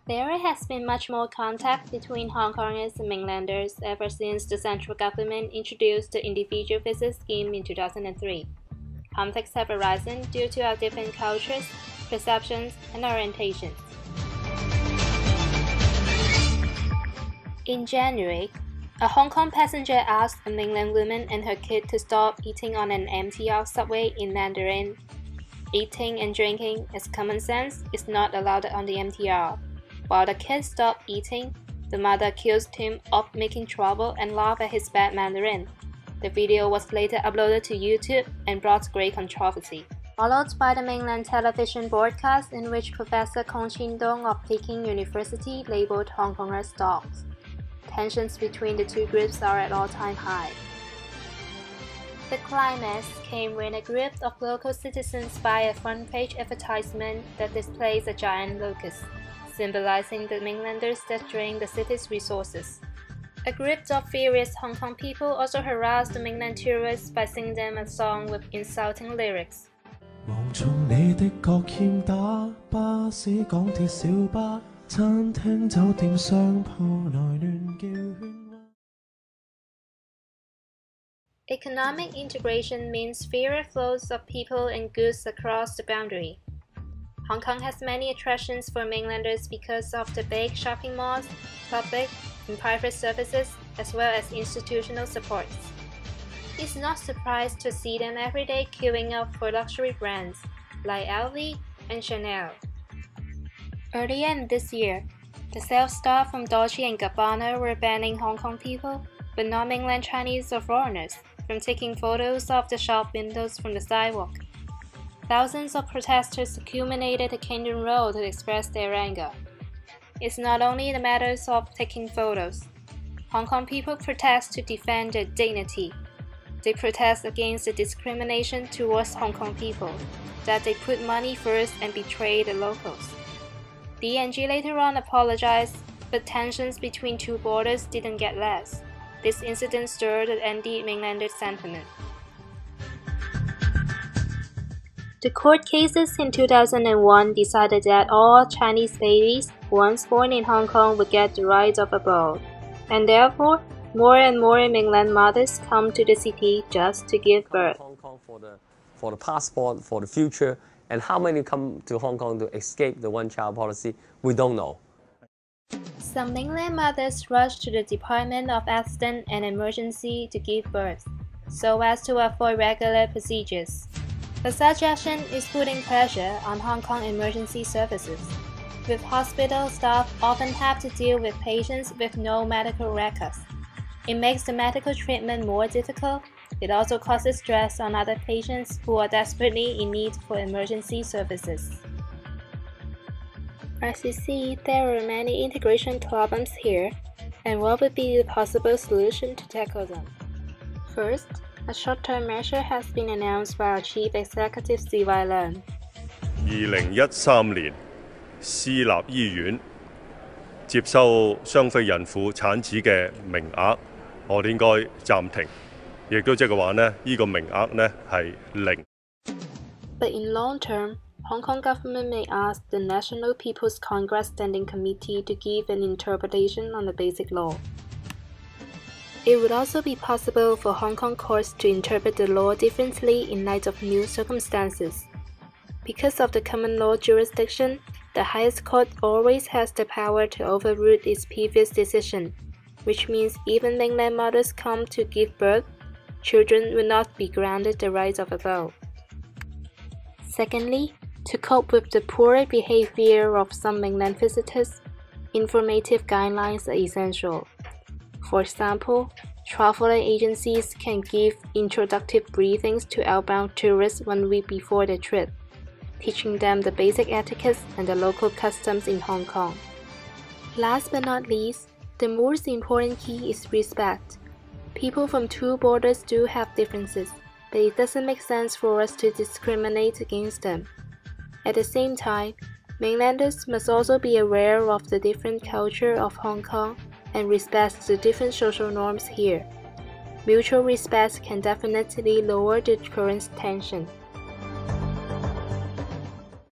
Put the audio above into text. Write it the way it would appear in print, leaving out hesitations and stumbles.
There has been much more contact between Hong Kongers and mainlanders ever since the central government introduced the individual visa scheme in 2003. Conflicts have arisen due to our different cultures, perceptions, and orientations. In January, a Hong Kong passenger asked a mainland woman and her kid to stop eating on an MTR subway in Mandarin. Eating and drinking, as common sense, is not allowed on the MTR. While the kid stopped eating, the mother accused him of making trouble and laughed at his bad Mandarin. The video was later uploaded to YouTube and brought great controversy, followed by the mainland television broadcast in which Professor Kong Chin-dong of Peking University labeled Hong Kongers dogs. Tensions between the two groups are at all-time high. The climax came when a group of local citizens buy a front-page advertisement that displays a giant locust, symbolizing the mainlanders that drain the city's resources. A group of furious Hong Kong people also harassed the mainland tourists by singing them a song with insulting lyrics. Economic integration means fewer flows of people and goods across the boundary. Hong Kong has many attractions for mainlanders because of the big shopping malls, public and private services, as well as institutional supports. It's not surprised to see them every day queuing up for luxury brands like LV and Chanel. Earlier in this year, the sales staff from Dolce & Gabbana were banning Hong Kong people, but not mainland Chinese or foreigners, from taking photos of the shop windows from the sidewalk. Thousands of protesters accumulated at Canton Road to express their anger. It's not only the matters of taking photos. Hong Kong people protest to defend their dignity. They protest against the discrimination towards Hong Kong people, that they put money first and betray the locals. DNG later on apologized, but tensions between two borders didn't get less. This incident stirred the anti-mainlander sentiment. The court cases in 2001 decided that all Chinese babies once born in Hong Kong would get the right of abode, and therefore, more and more mainland mothers come to the city just to give birth. Hong Kong for the passport, for the future, and how many come to Hong Kong to escape the one-child policy, we don't know. Some mainland mothers rush to the Department of Accident and Emergency to give birth, so as to avoid regular procedures. The suggestion is putting pressure on Hong Kong emergency services, with hospital staff often have to deal with patients with no medical records. It makes the medical treatment more difficult. It also causes stress on other patients who are desperately in need for emergency services. As you see, there are many integration problems here, and what would be the possible solution to tackle them? First, a short-term measure has been announced by our Chief Executive Steve Leung. 2013年，私立醫院接收雙非孕婦產子嘅名額，我哋應該暫停，亦都即係話呢，呢個名額呢係零。But in long term, Hong Kong government may ask the National People's Congress Standing Committee to give an interpretation on the Basic Law. It would also be possible for Hong Kong courts to interpret the law differently in light of new circumstances. Because of the common law jurisdiction, the highest court always has the power to overrule its previous decision, which means even mainland mothers come to give birth, children will not be granted the right of abode. Secondly, to cope with the poor behavior of some mainland visitors, informative guidelines are essential. For example, travel agencies can give introductory briefings to outbound tourists 1 week before their trip, teaching them the basic etiquettes and the local customs in Hong Kong. Last but not least, the most important key is respect. People from two borders do have differences, but it doesn't make sense for us to discriminate against them. At the same time, mainlanders must also be aware of the different culture of Hong Kong and respect the different social norms here. Mutual respect can definitely lower the current tension.